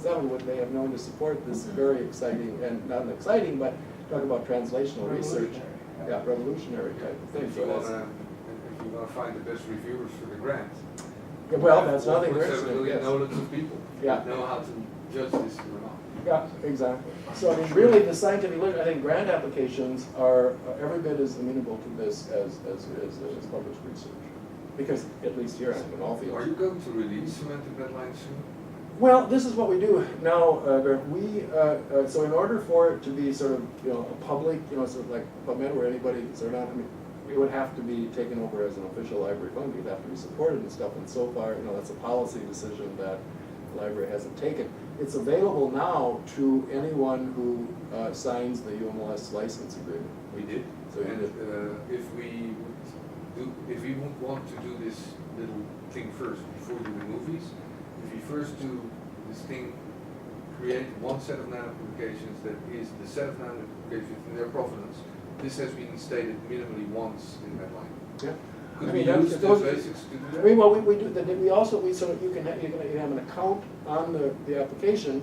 2007 would they have known to support this very exciting, and not exciting, but talk about translational research. Yeah, revolutionary type of thing. If you want to find the best reviewers for the grant. Yeah, well, that's nothing There's interesting. 7 million Yes. knowledge of people Yeah. that know how to judge this or not. Yeah, exactly. So I mean, really, the scientific literature, I think grant applications are every bit as amenable to this as published research. Because, at least here, I think in all fields. Are you going to release Semantic deadlines soon? Well, this is what we do now. So in order for it to be sort of, a public, sort of like PubMed where anybody, sort of, it would have to be taken over as an official library fund. It would have to be supported and stuff. And so far, that's a policy decision that the library hasn't taken. It's available now to anyone who signs the UMLS license agreement. We did. So and if we would want to do this little thing first before doing movies, if we first do this thing, create one set of NAND applications that is the set of NAND applications in their provenance. This has been stated minimally once in that line. Yeah. Could we use the basics to do that? We do that. We also sort of you can have an account on the application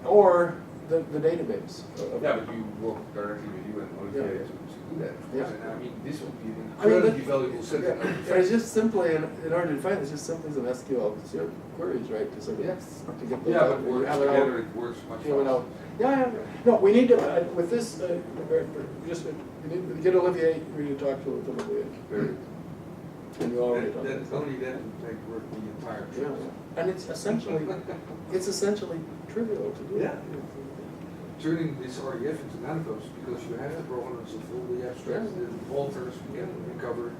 or the database. Yeah, but you work directly with you and Olivier to do that. Of course. Yeah. And I mean, this would be an incredibly valuable set. Yeah. And it's just simply in order to define it, it's just simply some SQL queries, right? To sort of to get those yeah, out. but works together, it works much faster. Yeah. No, we need to with this. Just we need to get Olivier. We need to talk to Olivier. And you already talked. Only that would make work the entire trip. Yeah. And it's essentially trivial to do. Yeah. Turning this RDF into manifests because you have the provenance of all the abstracts, the authors we can recover,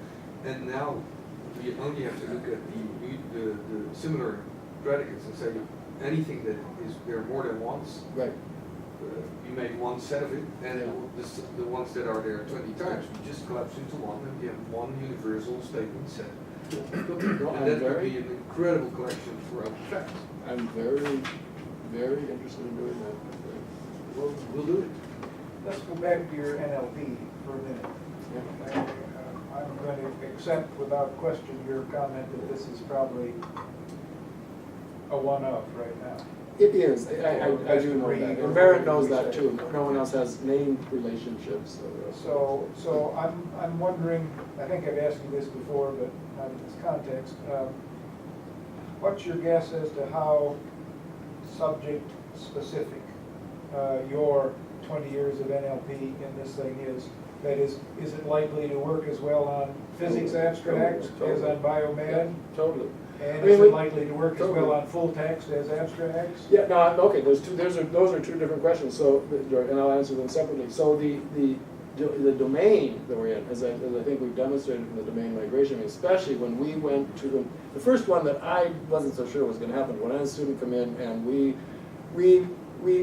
and now we only have to look at the similar predicates and say anything that is there more than once. Right. We make one set of it, and the ones that are there 20 times, we just collapse into one, and we have one universal statement set. And that would be an incredible collection for our facts. I'm very, very interested in doing that. We'll do it. Let's go back to your NLP for a minute. Yeah. I'm going to accept without question your comment that this is probably a one-off right now. It is. I do know that. And Barrett knows that too. No one else has named relationships. So I'm wondering, I think I've asked you this before, but not in this context. What's your guess as to how subject-specific your 20 years of NLP in this thing is? That is it likely to work as well on physics abstracts as on biomed? Yeah, totally. And is it likely to work as well on full text as abstracts? Yeah, no, okay, those are two different questions, so, and I'll answer them separately. So the domain that we're in, as I think we've demonstrated in the domain migration, especially when we went to the first one that I wasn't so sure was going to happen, when I had a student come in and we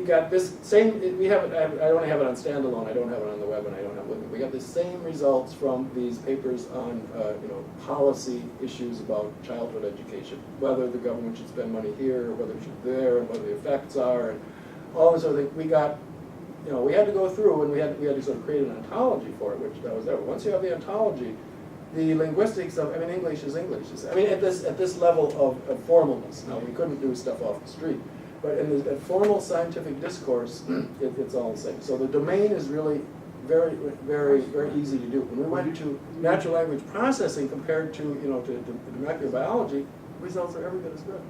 got this same, we have it, I only have it on standalone, I don't have it on the web and I don't have it with me. We got the same results from these papers on policy issues about childhood education, whether the government should spend money here, or whether it should there, and what the effects are, and all this sort of thing. We got, we had to go through and we had to sort of create an ontology for it, which that was there. Once you have the ontology, the linguistics of, English is English. At this level of formalness. Now, we couldn't do stuff off the street. But in the formal scientific discourse, it's all the same. So the domain is really very, very, very easy to do. When we went to natural language processing compared to, to molecular biology, results are every bit as good.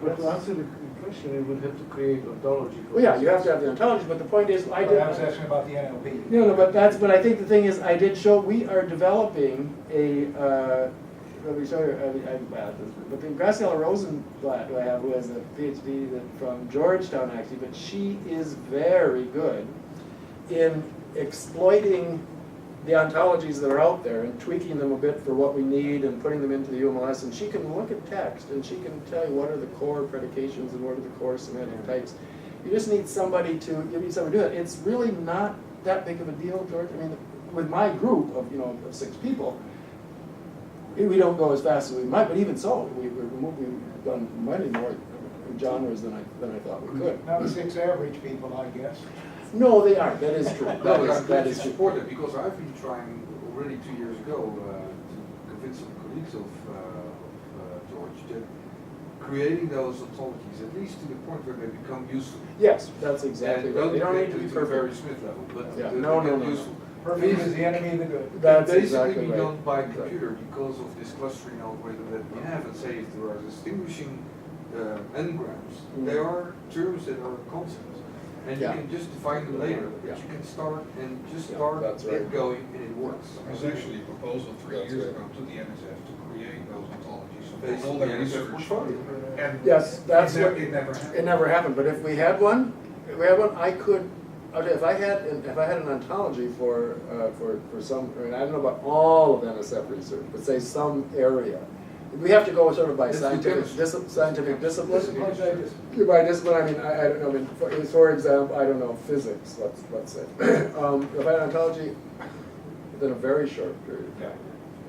But to answer the question, you would have to create ontology. Well, yeah, you have to have the ontology, but the point is, I was asking about the NLP. No, but I think the thing is, I did show, we are developing a, let me show you, but the Graciela Rosenblatt, who I have, who has a PhD from Georgetown actually, but she is very good in exploiting the ontologies that are out there and tweaking them a bit for what we need and putting them into the UMLS, and she can look at text and she can tell you what are the core predications and what are the core semantic types. You just need somebody to do that. It's really not that big of a deal, George. With my group of of 6 people, we don't go as fast as we might, but even so, we've done many more genres than I thought we could. Not 6 average people, I guess. No, they aren't. That is true. That is important because I've been trying already 2 years ago to convince some colleagues of George that creating those ontologies, at least to the point where they become useful. Yes, that's exactly And right. They don't need get to be the Barry perfect. Smith level, but Yeah. they No, get no, no, useful. Perfect is the enemy of the good. That's Can exactly basically be right. done by Exactly. computer because of this clustering algorithm that we have, and say if there are distinguishing n-grams, there are terms that are concepts, and you Yeah. can just define them later, but Yeah. you can start and just Yeah, start that's right. it going, and it works. There was actually a proposal 3 That's years right. ago to the NSF to create those ontologies. So Based all on their the NSF research. portfolio. And Yes, that's it what, ne- it never happened. it never happened, but if we had one, I could, okay, if I had an ontology for some, I mean, I don't know about all of NSF research, but say some area. We have to go sort of by It's the scientific chemistry. scientific discipline. Discipline. By discipline, I mean, I don't know, I mean, for example, I don't know, physics, let's say. If I had an ontology, within a very short period of time,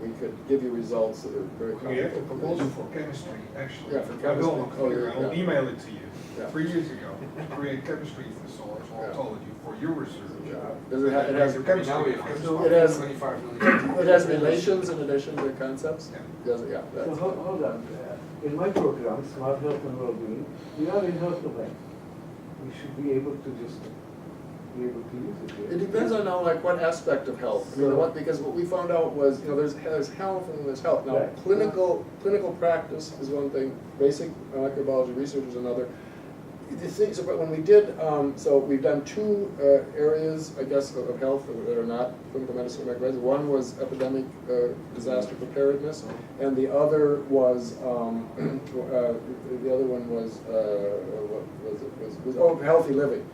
we could give you results that are very We have a comparable. proposal for chemistry, actually. Yeah, for I will on chemistry. Oh, computer, yeah, I will yeah. email it to you, Yeah. 3 years ago, to create chemistry for source or Yeah. ontology for your research. Yeah. Does it have, it has, Now we have chemistry, It has- 25 million. it has relations in addition to concepts? Yeah. Does it, yeah, So that's. hold on, in my program, Smart Health and Wellbeing, we are in health domain. We should be able to just be able to use it. It depends on now, like, what aspect of health. I mean, what, because what we found out was, you know, there's health and there's health. Now, Right. clinical practice is one thing, basic microbiology research is another. The things, but when we did, so we've done two areas, I guess, of health that are not clinical medicine or microbiology. One was epidemic disaster preparedness, and the other was, the other one was, what was it, healthy living.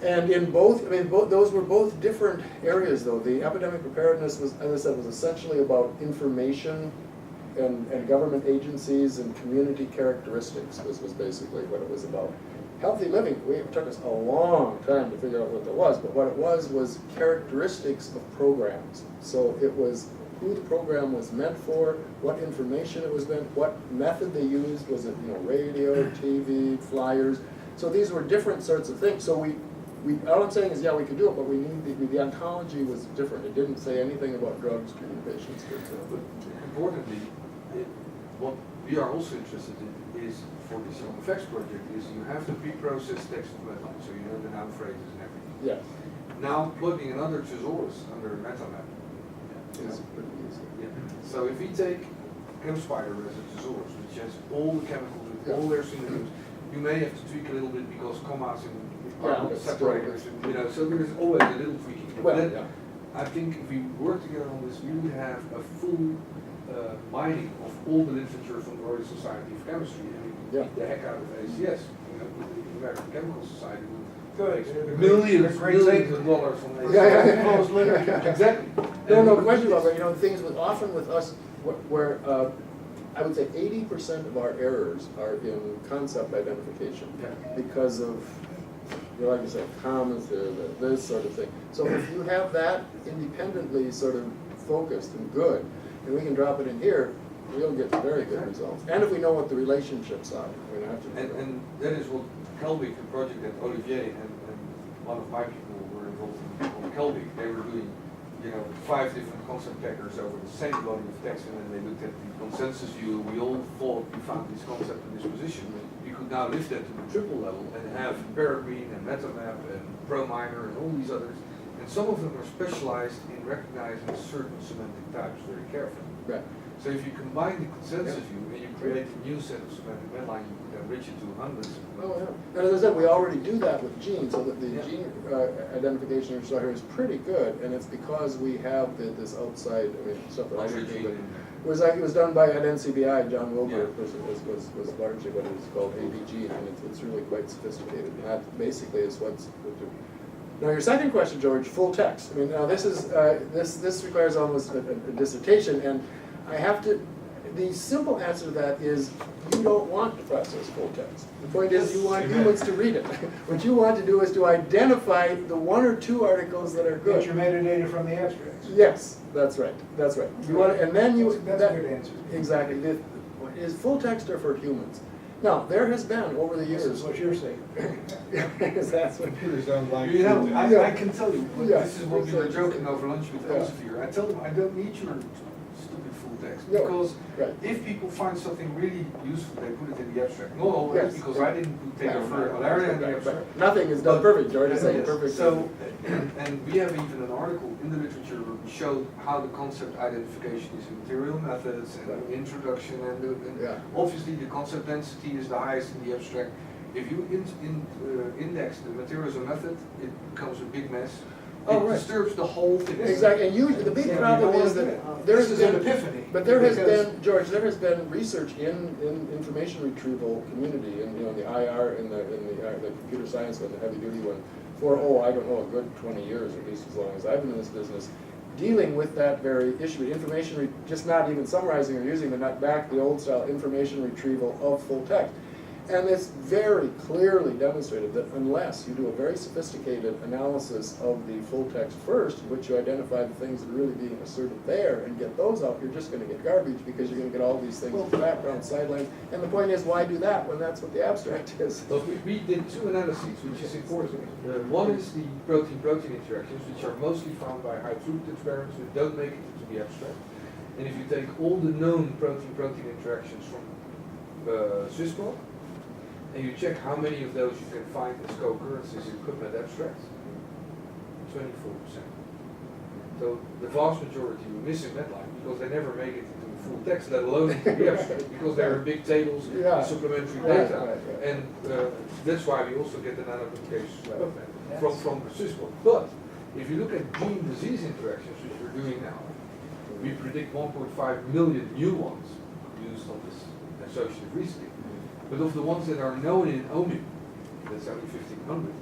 And in both, I mean, those were both different areas, though. The epidemic preparedness was, as I said, was essentially about information and government agencies and community characteristics was basically what it was about. Healthy living, it took us a long time to figure out what that was, but what it was characteristics of programs. So it was who the program was meant for, what information it was meant, what method they used, was it, you know, radio, TV, flyers. So these were different sorts of things. So all I'm saying is, yeah, we could do it, but we need, the ontology was different. It didn't say anything about drugs treating patients, for example. Importantly, what we are also interested in is, for this Home Effects project, is you have the pre-processed text of MetaMap, so you know the noun phrases and everything. Yes, Now plugging another thesaurus under MetaMap. it's pretty easy. Yeah. So if we take ChemSpider as a thesaurus, which has all the chemicals with all their synonyms, you may have to tweak a little bit because commas and Yeah, are not it's separators, you know, so there is always a little tweaking. But Well, then, yeah. I think if we work together on this, we would have a full mining of all the literature from the Royal Society of Chemistry, and we could Yeah. beat the heck out of ACS. You know, the American Chemical Society Good. would millions of dollars from ACS. Yeah. Closed literature. Exactly. No And question about it. You know, things with, often with us, where, I would say 80% of our errors are in concept identification. Yeah. Because of, you know, like you said, commas, this sort of thing. So if you have that independently sort of focused and good, and we can drop it in here, we'll get very good results. And if we know what the relationships are, we don't have to. And that is what Kelvik, the project that Olivier and one of my people were involved in, on Kelvik, they were doing, you know, 5 different concept packers over the same body of text, and then they looked at the consensus view. We all thought we found this concept in this position. We could now lift that to the triple level and have Peregrine and MetaMap and ProMiner and all these others. And some of them are specialized in recognizing certain semantic types very carefully. Right. So if you combine the consensus view and you create a new set of semantic medline, you could enrich it to hundreds. Oh, yeah. And as I said, we already do that with genes, so that the Yeah. gene identification here is pretty good, and it's because we have this outside, I mean, stuff that I didn't do, but it was done by an NCBI, John Wilbur Yeah. was largely what it was called ABG, and it's really quite sophisticated. And that basically is what's. Now, your second question, George, full text. I mean, now this is this requires almost a dissertation, and I have to. The simple answer to that is you don't want to process full text. The point is you want humans to read it. What you want to do is to identify the 1 or 2 articles that are Get good. your metadata from the abstracts. Yes, that's right. That's right. You want, and then you. That's a good answer. Exactly. Is full text are for humans. Now, there has been over the This years. is what you're saying. Yes, that's what. Computers don't like. You know, Yeah. I can tell you, Yeah. this is what we were joking over lunch with Yeah. Elsevier. I tell them, I don't need your stupid full text, No, because right. if people find something really useful, they put it in the abstract. Not always, Yes. because I didn't put take Yeah, a for malaria in the but abstract. nothing is done perfect, George is saying Yes. perfect. So, and we have even an article in the literature where we showed how the concept identification is in material methods and Right. introduction and Yeah. obviously the concept density is the highest in the abstract. If you index the materials and method, it becomes a big mess. Oh, It right. disturbs the whole thing. Exactly, and usually, the big Yeah, problem you don't is wanna do that it. there's This is an been, epiphany. but there has because- been, George, there has been research in information retrieval community, in, you know, the IR, in the computer science one, the heavy duty one, for, I don't know, a good 20 years, at least as long as I've been in this business, dealing with that very issue, just not even summarizing or using, but not back the old style information retrieval of full text. And it's very clearly demonstrated that unless you do a very sophisticated analysis of the full text first, in which you identify the things that are really being asserted there and get those out, you're just gonna get garbage because you're gonna get all these things in the background, sidelines. And the point is, why do that when that's what the abstract is? But we did two analyses, which is important. One is the protein-protein interactions, which are mostly found by high throughput experiments, which don't make it into the abstract. And if you take all the known protein-protein interactions from Swissquad, and you check how many of those you can find as co-occurrences in PubMed abstracts, 24%. So the vast majority will miss in Medline because they never make it into full text, let alone into the abstract, because there are big tables Yeah. and supplementary Right, data. right. And that's why we also get the nanoapplications Right. from Swissquad. But if you look at gene disease interactions, which we're doing now, we predict 1.5 million new ones used on this associative reasoning. But of the ones that are known in OMI, that's only 1,500,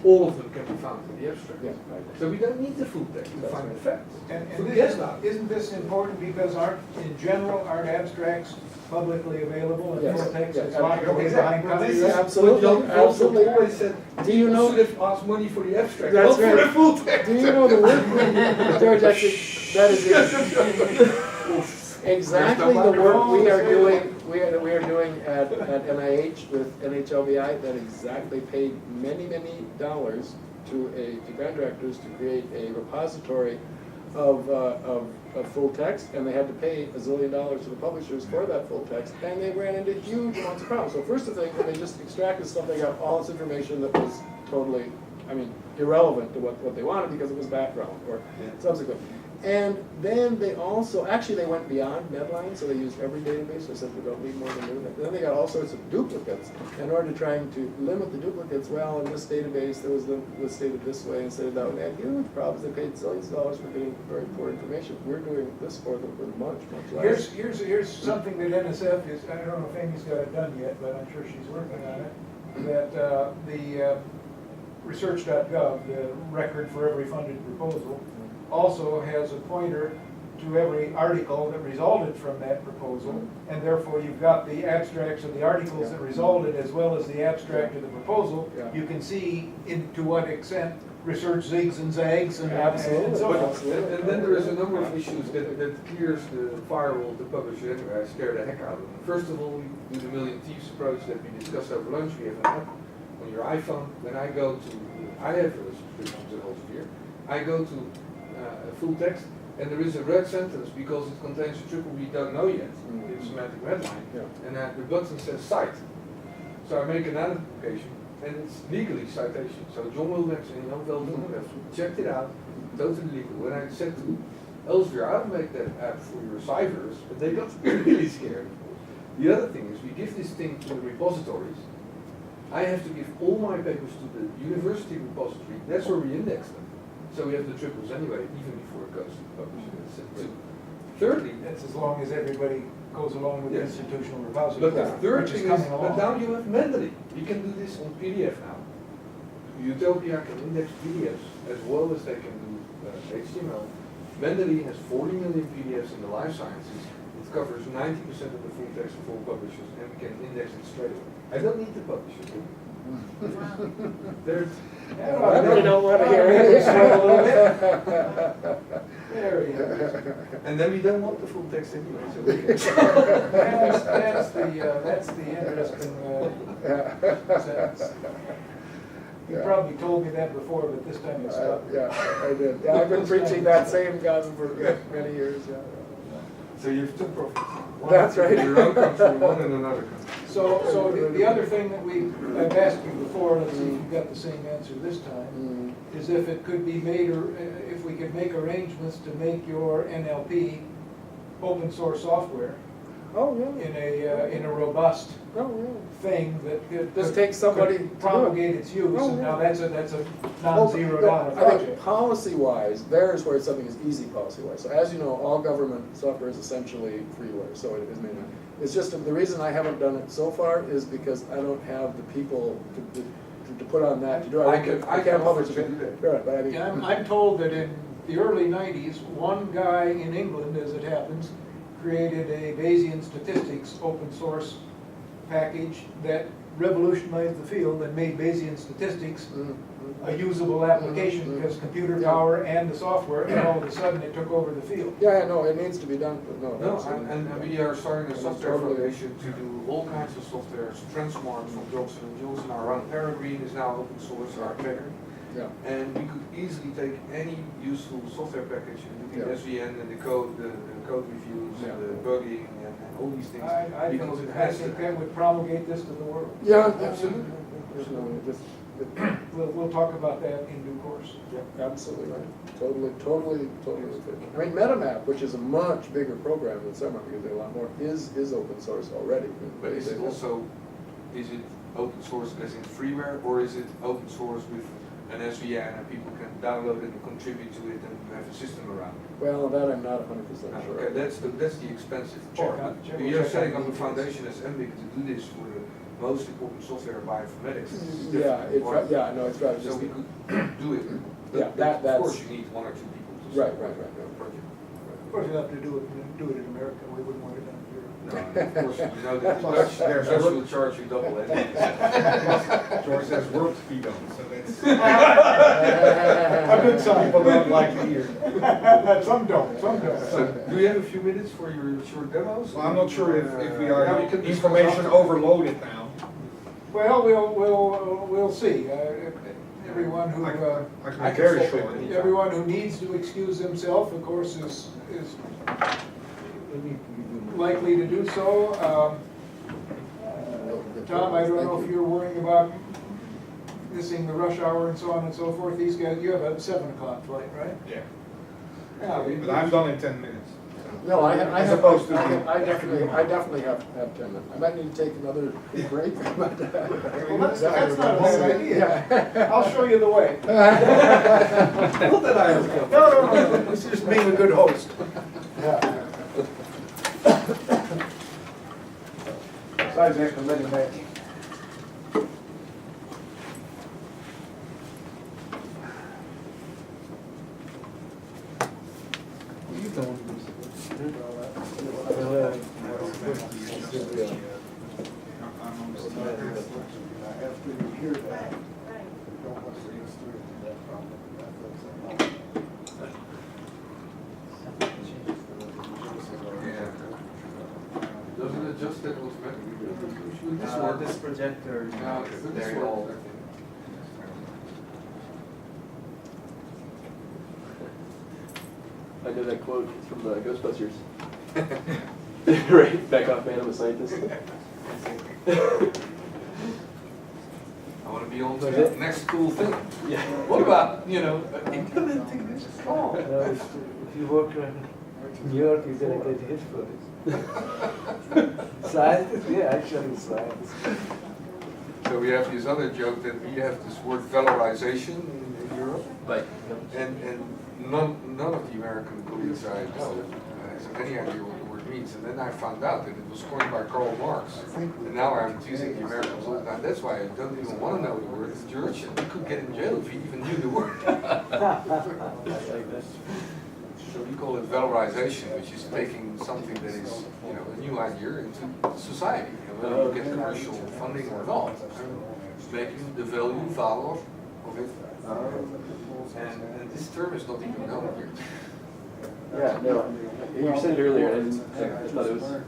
all of them can be found in the abstract. Yeah, right. So we don't need the full text to That's find right. the facts. And Forget this, about it. isn't this important because in general, aren't abstracts publicly available and Yes. full text Yeah, is locked away exactly. behind But this copyright? is Absolutely, what Jan Wolfson absolutely. always said. Do you know- Should have asked money for the abstract, That's not for the right. full text. Do you know the work, George, actually, that is exactly the work we are doing, we are doing at NIH with NHLBI, that exactly paid many, many dollars to contractors to create a repository of full text, and they had to pay $1 zillion to the publishers for that full text, and they ran into huge amounts of problems. So first thing, when they just extracted stuff, they got all this information that was totally, irrelevant to what they wanted because it was background or subsequent. And then they also, actually they went beyond Medline, so they used every database, so said we don't need more than that. Then they got all sorts of duplicates. In order to trying to limit the duplicates, well, in this database, there was stated this way instead of that way. They had huge problems, they paid zillions of dollars for getting very poor information. We're doing this for them with much, much less. Here's something that NSF is, I don't know if Amy's got it done yet, but I'm sure she's working on it, that the research.gov, the record for every funded proposal, also has a pointer to every article that resulted from that proposal, and therefore you've got the abstracts of the articles that resulted as well as the abstract of the proposal. Yeah. You can see to what extent research zigs and zags and Absolutely. so But, forth. and then there is a number of issues that clears the firewall to publisher anyway. I scare the heck out of them. First of all, we do the million thieves approach that we discussed over lunch. We have an app on your iPhone. When I go to, I have a subscription to Elsevier. I go to full text, and there is a red sentence because it contains a triple we don't know yet in semantic redline, Yeah. and the button says cite. So I make an application, and it's legally citation. So John Wildex and Jan Veldhoek have checked it out, totally legal. When I said to Elsevier, I'll make that app for your cipherers, but they got really scared. The other thing is we give this thing to the repositories. I have to give all my papers to the university repository. That's where we index them. So we have the triples anyway, even before it goes to the publisher. That's it too. Thirdly, That's as long as everybody goes along with the Yes. institutional but repository, the third which is thing is, coming but along. now you have Mendeley. You can do this on PDF now. Utopia can index PDFs as well as they can do HTML. Mendeley has 40 million PDFs in the life sciences. It covers 90% of the full text of all publishers, and we can index it straight away. I don't need the publisher. There's Yeah, I really don't want to hear Maybe it. sweat a little bit. There he is. And then we don't want the full text anyway, so we can. That's the interesting sentence. You probably told me that before, but this time it's not. Yeah, I did. Yeah, I've been preaching that same gun for many years, yeah. So you have two profits. One That's in right. your own country, one in another country. So the other thing that I've asked you before, let's see if you've got the same answer this time, is if it could be made, or if we could make arrangements to make your NLP open source software Oh, yeah. in a robust Oh, thing that could. Just take somebody to do could it. propagate its use, Oh, and now yeah. that's a non-zero Well, dollar I project. think policy-wise, there's where something is easy policy-wise. So as you know, all government software is essentially freeware, so it is made. It's just, the reason I haven't done it so far is because I don't have the people to put on that to do it. I can publish offer it. to do that. Right, but I mean. Yeah, I'm told that in the early 90s, one guy in England, as it happens, created a Bayesian statistics open source package that revolutionized the field and made Bayesian statistics a usable application because computer power and the software, and all of a sudden it took over the field. Yeah, no, it needs to be done, but no. No, absolutely. and we are starting a software Totally. foundation to do all kinds of software, transforms from Johnson & Johnson. Our own Peregrine is now open source, our Packer. Yeah. And we could easily take any useful software package and do the Yeah. SVN and the code reviews, Yeah. the bugging and all these things. I because it think has to. that would promulgate this to the world. Yeah, Absolutely. absolutely. Just, We'll talk about that in due course. absolutely right. Totally efficient. I mean, MetaMap, which is a much bigger program than Semantic, because they're a lot more, is open source already. But is it also, is it open source as in freeware, or is it open source with an SVN and people can download it and contribute to it and you have a system around it? Well, that I'm not 100% sure. Okay, that's the expensive part. Check out- You're check setting out up a the foundation as MBIC to do this for the most important software bioinformatics. This is Yeah, different. no, it's right. So Just, we could do it. Yeah, But that's- Of course, you need one or two people to Right, support right. the project. Of course, you'll have to do it in America, we wouldn't want it done here. No, and of course, you know that the Dutch, There's Dutch a- will charge you double anyways. George has work to be done, so that's. A good sign. People don't like to hear. Some don't, some So, don't. do you have a few minutes for your short demos? Well, I'm not sure if we Yeah, are we can discuss information after. overloaded now. Well, we'll see. Everyone who, I can I be can very stop short. it anytime. everyone who needs to excuse himself, of course, is likely to do so. Tom, I don't know if you're worrying about missing the rush hour and so on and so forth. These guys, you have a 7 o'clock flight, right? Yeah. Yeah. But I'm done in 10 minutes. no, I As have, opposed to I the- definitely have 10 minutes. I might need to take another break. But, Well, that's not a bad idea. Yeah. I'll show you the way. Not that I have. No, this is just being a good host. Besides that, committee match. You don't after you hear that, you don't want to see us through to that problem. Does it adjust that automatically? Should this work? This projector, Yeah, okay, is but this very works, old. I think. I know that quote from the Ghostbusters. Right, back off, man, I'm a scientist. I want to be on to Was the it? next cool thing. Yeah. What about, implementing this? Come on. No, if you work around New York, you're gonna get hit for this. Scientists, yeah, actually scientists. So we have this other joke that we have this word valorization in Europe, Like, and none of the American colleagues I know have any idea what the word means. And then I found out that it was coined by Karl Marx. And now I'm accusing the Americans all the time. That's why I don't even want to know the word. It's George, and we could get in jail if he even knew the word. So we call it valorization, which is taking something that is, a new idea into society. And whether you get commercial funding or not, making the value of it. And this term is not even known here. yeah, no, you said it earlier, and I thought it was,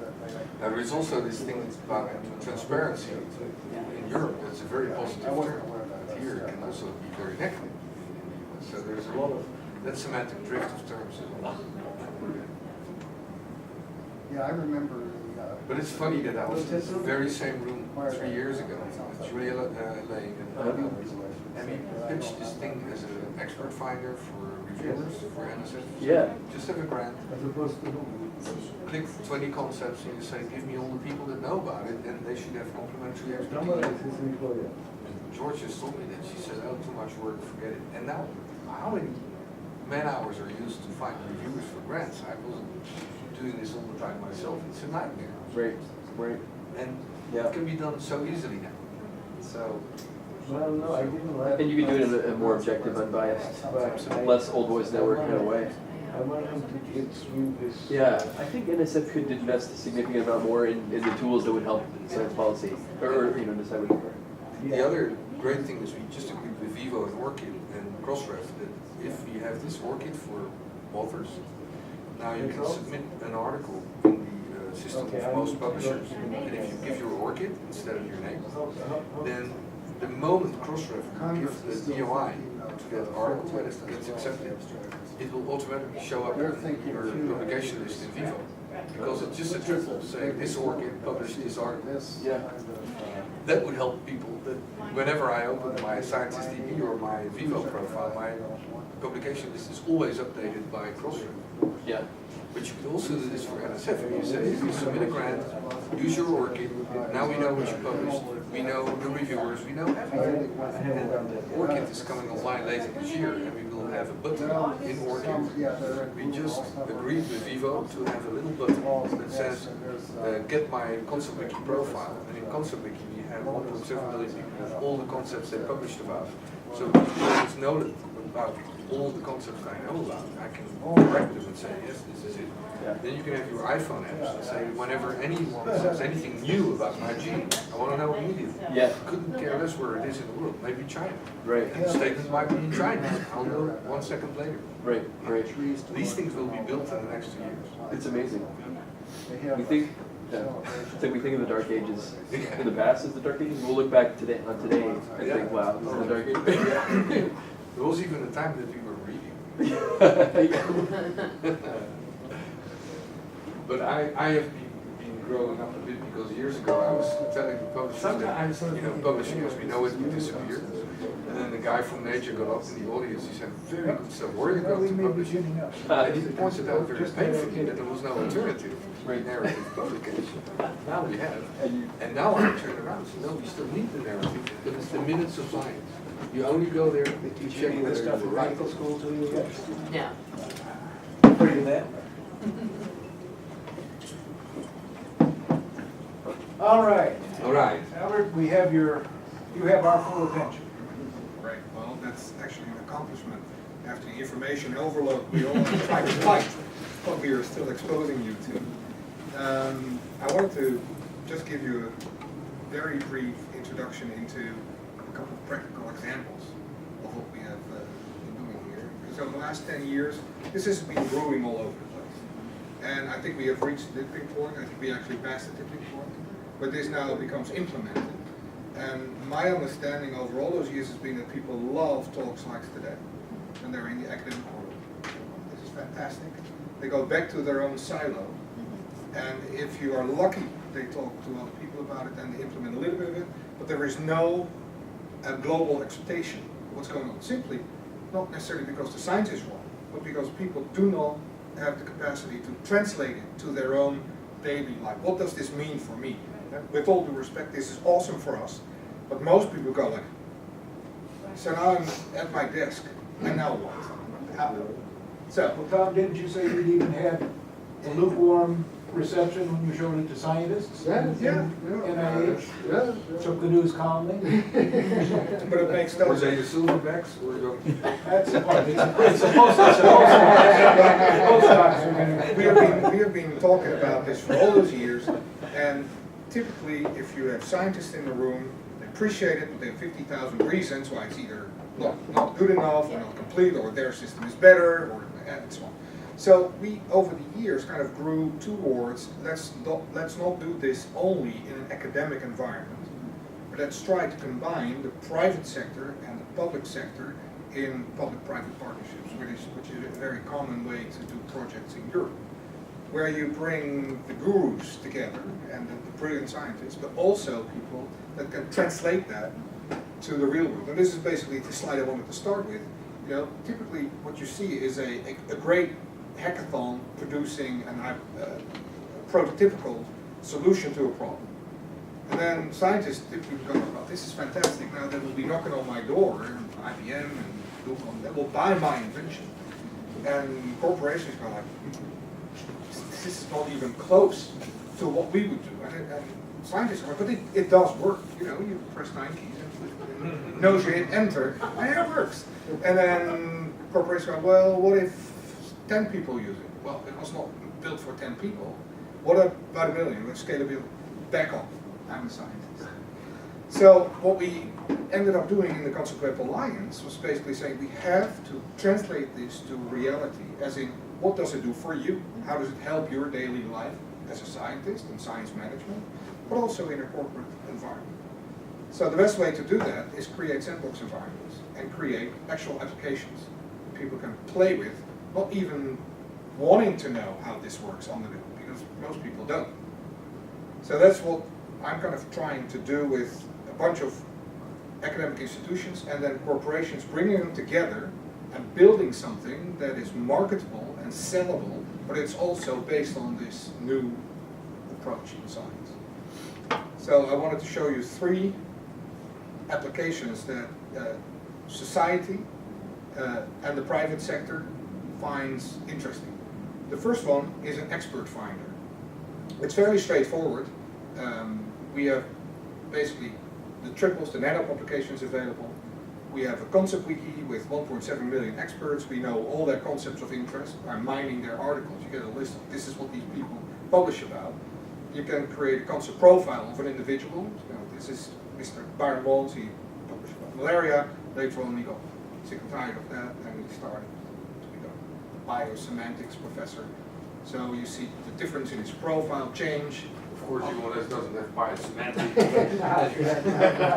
There is also this thing about transparency in Europe. That's a very positive term. But here it can also be very negative in the US. So there's a lot of that semantic drift of terms as well. Yeah, I remember But it's funny that I was in this very same room 3 years ago with Julia Lane and we pitched this thing as an expert finder for reviewers for NSF. Yeah. Just have a grant. As opposed to who? Click 20 concepts and you say, give me all the people that know about it, and they should have complimentary Number expertise. is his employer. And George just told me that. She said, oh, too much work, forget it. And now, how many man hours are used to find reviewers for grants? I wasn't doing this all the time myself. It's a nightmare. Right, right. And Yeah. it can be done so easily now. So, Well, no, I didn't like. And you can do it in a more objective, unbiased, But less old boys network kind of way. I want him to get through this. Yeah, I think NSF could invest a significant amount more in the tools that would help science policy, or, you know, decide what to do. the other great thing is we just agreed with Vivo and ORCID and Crossref that if you have this ORCID for authors, now you can submit an article in the system of most publishers. And if you give your ORCID instead of your name, then the moment Crossref gives the DOI to that article when it gets accepted, it will automatically show up in your publication list in Vivo. Because it's just a triple saying this ORCID published this article. Yeah. That would help people that whenever I open my Scientist DB or my Vivo profile, my publication list is always updated by Crossref. Yeah. But you could also do this for NSF. You say, if you submit a grant, use your ORCID, now we know what you published, we know the reviewers, we know everything. And ORCID is coming online later this year, and we will have a button in ORCID. We just agreed with Vivo to have a little button that says, get my Concept Wiki profile. And in Concept Wiki, we have 1.7 million people with all the concepts they published about. So there's know about all the concepts I know about. I can correct them and say, yes, this is it. Yeah. Then you can have your iPhone apps and say, whenever anyone says anything new about my gene, I want to know immediately. Yeah. Couldn't care less where it is in the world, maybe China. Right. And the statement might be in Chinese, I'll know 1 second later. Right, right. These things will be built in the next 2 years. It's amazing. We think, it's like we think of the Dark Ages in the past as the Dark Ages. We'll look back today and think, wow, this is the Dark Ages. There was even a time that we were reading. But I have been growing up a bit because years ago I was telling the publishers that, you know, publishing as we know it will disappear. And then the guy from Nature got up in the audience, he said, very good stuff, where are you Well, we going to may be publish? getting up. And he pointed out very painfully that there was no alternative narrative publication. Now we have. And now I turn around and say, no, we still need the narrative, but it's the minutes of science. You only go there to check Any of whether this stuff you're in right. medical school to you yet? No. Pretty that. All right, All right. Albert, you have our full attention. Right, well, that's actually an accomplishment. After the information overload we all try to fight, what we are still exposing you to. I wanted to just give you a very brief introduction into a couple of practical examples of what we have been doing here. Because over the last 10 years, this has been brewing all over the place. And I think we have reached the tipping point. I think we actually passed the tipping point. But this now becomes implemented. And my understanding over all those years has been that people love talks like today when they're in the academic world. This is fantastic. They go back to their own silo. And if you are lucky, they talk to other people about it and they implement a little bit of it. But there is no global expectation of what's going on. Simply, not necessarily because the science is wrong, but because people do not have the capacity to translate it to their own daily life. What does this mean for me? With all due respect, this is awesome for us, but most people go like, so now I'm at my desk, and now what? How? So, Well, Tom, didn't you say you'd even had a lukewarm reception when you showed it to scientists? NIH took the news calmly? but it makes no Were they sense. the silverbacks or your? That's the part, it's supposed to, We have been talking about this for all those years, and typically, if you have scientists in the room, they appreciate it, but they have 50,000 reasons why it's either not good enough, or not complete, or their system is better, or and so on. So we, over the years, kind of grew towards, let's not do this only in an academic environment, but let's try to combine the private sector and the public sector in public-private partnerships, which is a very common way to do projects in Europe. where you bring the gurus together and the brilliant scientists, but also people that can translate that to the real world. And this is basically the slide I wanted to start with. You know, typically what you see is a great hackathon producing a prototypical solution to a problem. And then scientists typically go, well, this is fantastic, now they will be knocking on my door, and IBM and Google, and they will buy my invention. And corporations go like, this is not even close to what we would do. And scientists go, but it does work. You know, you press 9 keys and knows you hit enter, and it works. And then corporations go, well, what if 10 people use it? Well, it was not built for 10 people. What about 1 million? With scalability, back off. I'm a scientist. So what we ended up doing in the Concept Web Alliance was basically saying we have to translate this to reality, as in what does it do for you? How does it help your daily life as a scientist in science management, but also in a corporate environment? So the best way to do that is create sandbox environments and create actual applications people can play with, not even wanting to know how this works on the web, because most people don't. So that's what I'm kind of trying to do with a bunch of academic institutions and then corporations, bringing them together and building something that is marketable and sellable, but it's also based on this new approach in science. So I wanted to show you 3 applications that society and the private sector finds interesting. The first one is an expert finder. It's fairly straightforward. We have basically the triples, the nano publications available. We have a concept wiki with 1.7 million experts. We know all their concepts of interest. By mining their articles, you get a list of this is what these people publish about. You can create a concept profile of an individual. You know, this is Mr. Byron Bonds, he published about malaria. Later on he got sick and tired of that and he started to become a biosemantics professor. So you see the difference in his profile change. Of course, UMLS doesn't have biosemantic.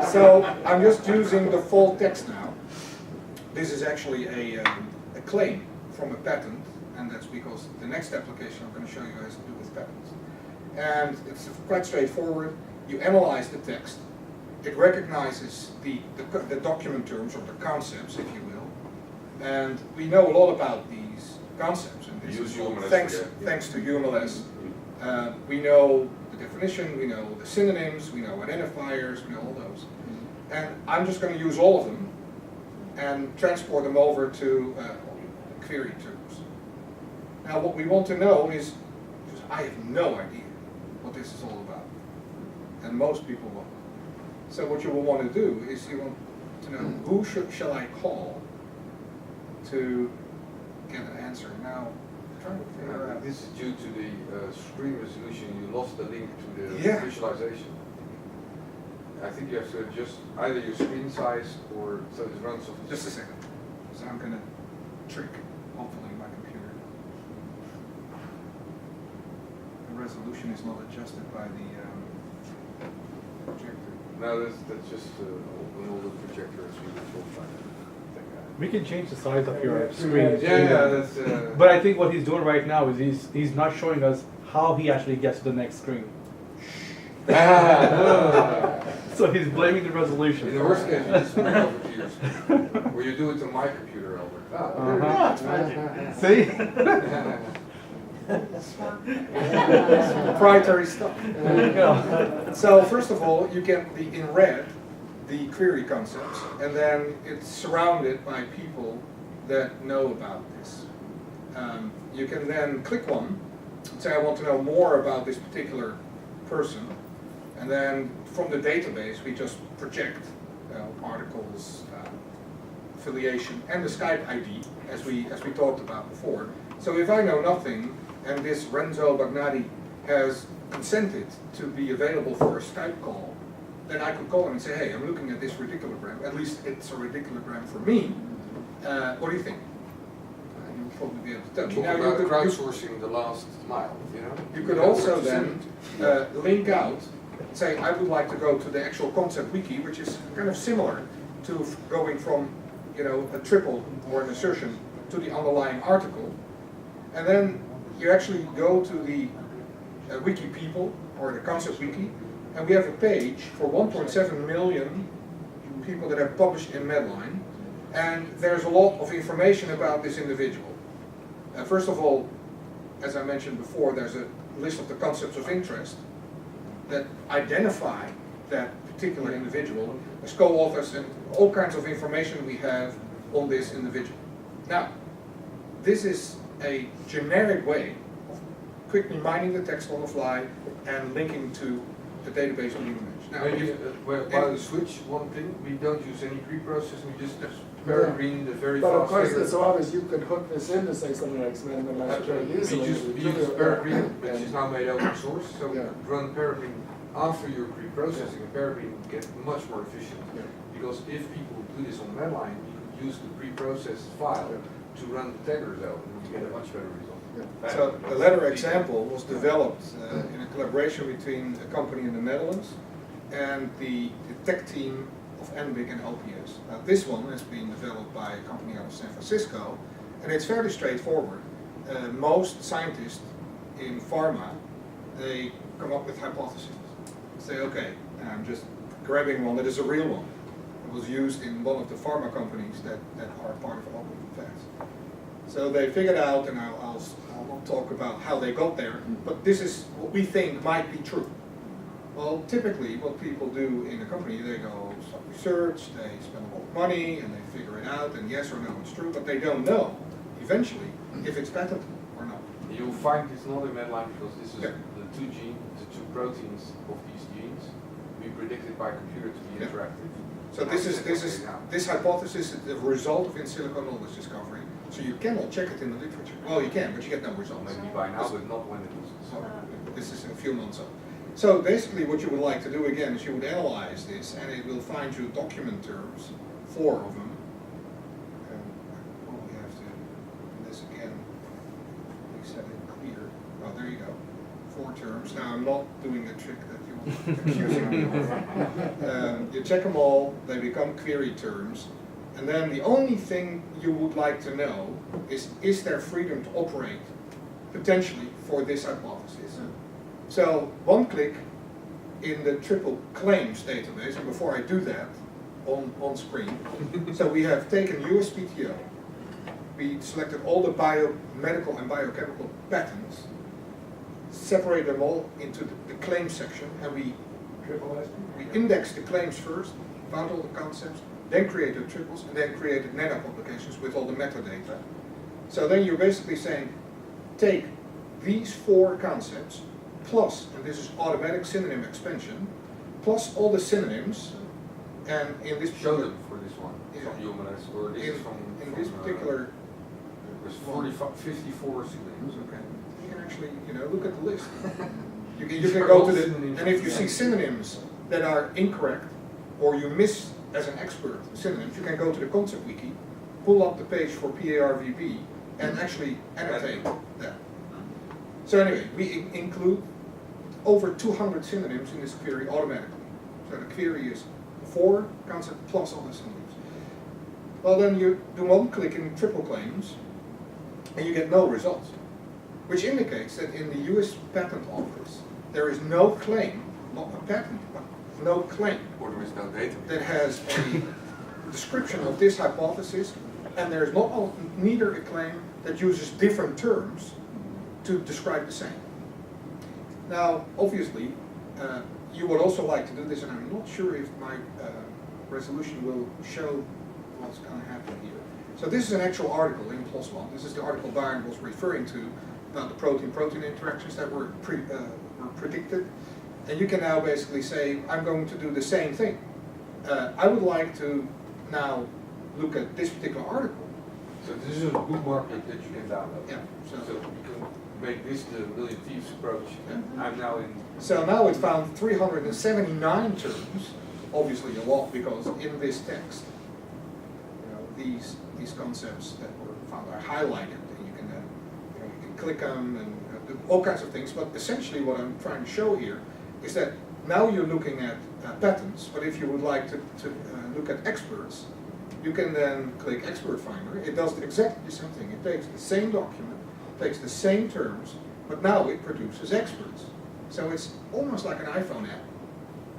So I'm just using the full text now. This is actually a claim from a patent, and that's because the next application I'm going to show you has to do with patents. And it's quite straightforward. You analyze the text. It recognizes the document terms or the concepts, if you will. And we know a lot about these concepts. And this is all thanks to UMLS. We know the definition, we know the synonyms, we know identifiers, we know all those. And I'm just going to use all of them and transport them over to query terms. Now what we want to know is, I have no idea what this is all about. And most people won't. So what you will want to do is you want to know who shall I call to get an answer. Now, trying to figure out. This is due to the screen resolution. You lost the link to the visualization. I think you have to adjust either your screen size or so it runs off. Just a second. So I'm going to trick, hopefully, my computer. The resolution is not adjusted by the projector. No, that's just open all the projectors we were told by that. We can change the size of your screen. Yeah, that's. But I think what he's doing right now is he's not showing us how he actually gets to the next screen. So he's blaming the resolution. In the worst case, you just bring over to your screen. Or you do it on my computer, Albert. See? Proprietary stuff. There you go. So first of all, you get in red the query concepts, and then it's surrounded by people that know about this. You can then click one and say I want to know more about this particular person, and then from the database we just project articles, affiliation, and the Skype ID as we talked about before. So if I know nothing and this Renzo Bagnati has consented to be available for a Skype call, then I could call him and say, hey, I'm looking at this radiculogram. At least it's a radiculogram for me. What do you think? You'll probably be able to tell me. Talk about crowdsourcing the last mile, you know? You could also then link out, say, I would like to go to the actual concept wiki, which is kind of similar to going from, a triple or an assertion to the underlying article. And then you actually go to the wiki people, or the concept wiki, and we have a page for 1.7 million people that have published in Medline, and there's a lot of information about this individual. First of all, as I mentioned before, there's a list of the concepts of interest that identify that particular individual as co-authors, and all kinds of information we have on this individual. Now, this is a generic way of quickly mining the text on the fly and linking to the database on the image. Now, Maybe while you switch one thing, we don't use any pre-processing, we just peregrine the very But of fast course, figure. it's so obvious you could hook this into, say, something like Semantic very We easily. use peregrine, which is now made open source, so Yeah. run peregrine after your pre-processing, and peregrine gets much more efficient. Yeah. Because if people do this on Medline, you could use the pre-processed file to run the taggers out, and you get a much better result. Yeah. So the latter example was developed in a collaboration between a company in the Netherlands and the tech team of NBIC and LPS. Now, this one has been developed by a company out of San Francisco, and it's fairly straightforward. Most scientists in pharma, they come up with hypotheses. Say, okay, I'm just grabbing one that is a real one. It was used in one of the pharma companies that are part of Open Facts. So they figured out, and I'll not talk about how they got there, but this is what we think might be true. Well, typically what people do in a company, they go some research, they spend a lot of money, and they figure it out, and yes or no, it's true, but they don't know, eventually, if it's patentable or not. You'll find it's not in Medline because this is Yeah. the two proteins of these genes. We predicted by computer to be Yeah. interactive. So this hypothesis is the result of in silico knowledge discovery. So you cannot check it in the literature. Well, you can, but you get no results. Maybe by now, but not when it was. So this is in a few months old. So basically what you would like to do again is you would analyze this, and it will find you document terms, 4 of them. And we have to do this again. We set it clear. Oh, there you go. 4 terms. Now I'm not doing the trick that you're accusing me of. You check them all, they become query terms, and then the only thing you would like to know is there freedom to operate potentially for this hypothesis? So one click in the triple claims database, and before I do that on screen, so we have taken USPTO, we selected all the biomedical and biochemical patents, separate them all into the claim section, and we indexed the claims first, found all the concepts, then created triples, and then created nano publications with all the metadata. So then you're basically saying, take these 4 concepts, plus, and this is automatic synonym expansion, plus all the synonyms, and in this Show particular, them for this one, Yeah. from Humanist, or this is from. in this particular, There's 54 synonyms, okay. you can actually, look at the list. You can go to the, and if you see synonyms that are incorrect, or you miss as an expert synonyms, you can go to the concept wiki, pull up the page for PARVB, and actually annotate that. So anyway, we include over 200 synonyms in this query automatically. So the query is 4 concept plus all the synonyms. Well, then you do one click in triple claims, and you get no results, which indicates that in the US Patent Office, there is no claim, not a patent, but no claim Or there is no data. that has a description of this hypothesis, and there is neither a claim that uses different terms to describe the same. Now, obviously, you would also like to do this, and I'm not sure if my resolution will show what's going to happen here. So this is an actual article in PLOS ONE. This is the article Byron was referring to about the protein-protein interactions that were predicted. And you can now basically say, I'm going to do the same thing. I would like to now look at this particular article. So this is a bookmark that you can download. Yeah. So you can make this the Million Thieves approach. Yeah. I'm now in. So now it found 379 terms, obviously a lot, because in this text, these concepts that were found are highlighted, and you can then you can click on and do all kinds of things. But essentially, what I'm trying to show here is that now you're looking at patents, but if you would like to look at experts, you can then click Expert Finder. It does exactly the same thing. It takes the same document, takes the same terms, but now it produces experts. So it's almost like an iPhone app,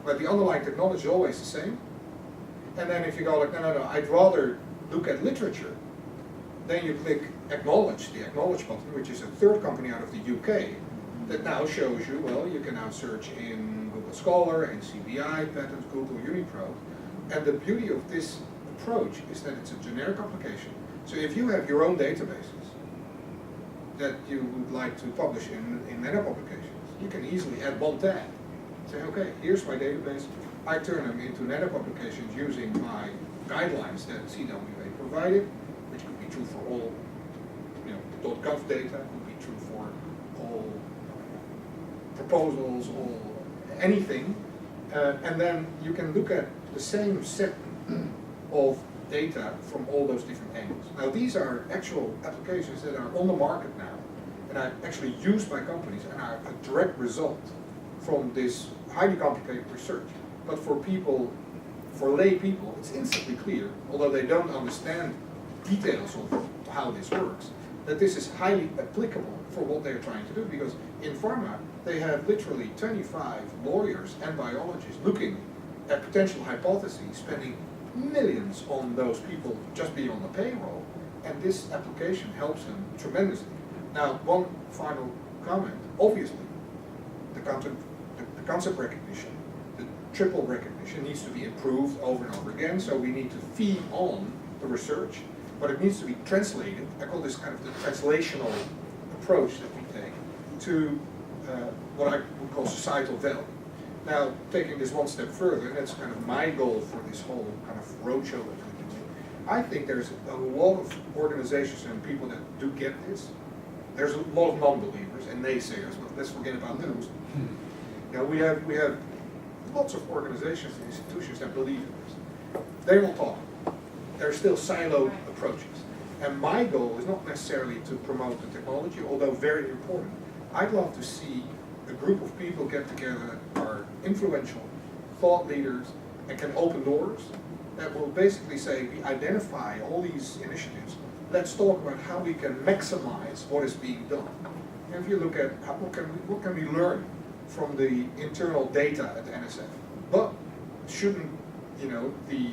but the underlying technology is always the same. And then if you go like, no, I'd rather look at literature, then you click acknowledge, the acknowledge button, which is a third company out of the UK, that now shows you, well, you can now search in Google Scholar, and CBI, Patents, Google, Unipro. And the beauty of this approach is that it's a generic application. So if you have your own databases that you would like to publish in meta publications, you can easily add one tag. Say, okay, here's my database. I turn them into meta publications using my guidelines that CWA provided, which could be true for all, .gov data, could be true for all proposals, all anything, and then you can look at the same set of data from all those different angles. Now these are actual applications that are on the market now and are actually used by companies and are a direct result from this highly complicated research. But for people, for lay people, it's instantly clear, although they don't understand details of how this works, that this is highly applicable for what they're trying to do, because in pharma they have literally 25 lawyers and biologists looking at potential hypotheses, spending millions on those people just being on the payroll, and this application helps them tremendously. Now, one final comment. Obviously, the concept recognition, the triple recognition needs to be improved over and over again, so we need to feed on the research, but it needs to be translated. I call this kind of the translational approach that we take to what I would call societal value. Now, taking this one step further, and that's kind of my goal for this whole kind of roadshow that we're doing, I think there's a lot of organizations and people that do get this. There's a lot of non-believers and naysayers, but let's forget about those. We have lots of organizations and institutions that believe in this. They will talk. There are still siloed approaches. And my goal is not necessarily to promote the technology, although very important. I'd love to see a group of people get together that are influential, thought leaders, and can open doors that will basically say, we identify all these initiatives, let's talk about how we can maximize what is being done. And if you look at what can we learn from the internal data at the NSF, but shouldn't the